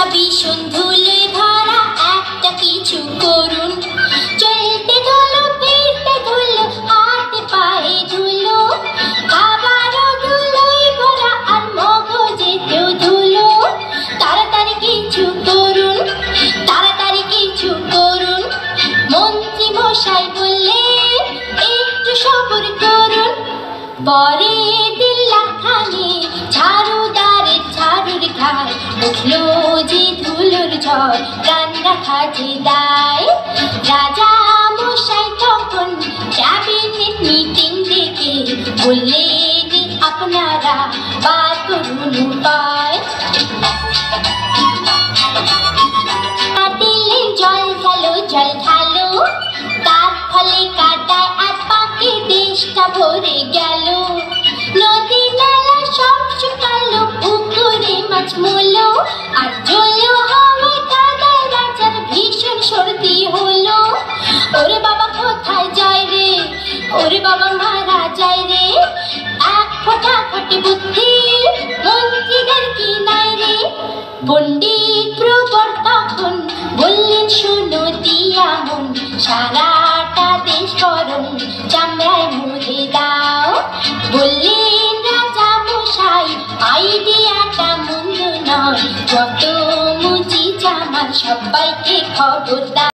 দেশটা ভীষণ ধুলোয় ভরা, একটা কিছু করুন। চলতে ধুলো, ফিরতে ধুলো, হাতে পায়ে ধুলো, খাবারও ধুলোয় ভরা আর মগজেতেও ধুলো। তাড়াতাড়ি কিছু করুন, তাড়াতাড়ি কিছু করুন। মন্ত্রী মশাই বললেন, একটু সবর করুন। পরে দিল্লাখানে ঝাড়ুদারের ঝাড়ুর ঘায় উঠলো যে ধুলোর ঝড়, প্রাণ রাখা যে দায়। রাজা মশাই তখন ক্যাবিনেট মিটিং ডেকে বললেন, আপনারা বার করুন উপায়। দিলেন জল ঢালো, জল ঢালো, তার ফলে কাদায় আর পাকে দেশটা ভরে গেল। নদী নালা সব শুকালো, পুকুরে মাছ মরলো আর জ্বললো হাওয়ায় কাদায়। রাজার ভীষণ সর্দি হলো। ওরে বাবা কোথায় যায় রে, ওরে বাবা মারা যায় রে। এক ফোঁটা খাটে বুদ্ধি মন্ত্রীদের কি নাই রে। পণ্ডিত প্রবর তখন বললেন, শোনো দিয়া মন, সারাটা দেশ গরম চামড়ায় মুড়ে দাও। বললেন রাজা মশাই, আইডিয়াটা মন্দ নয়, যত মুচি জামার সবাইকে খবর দাও।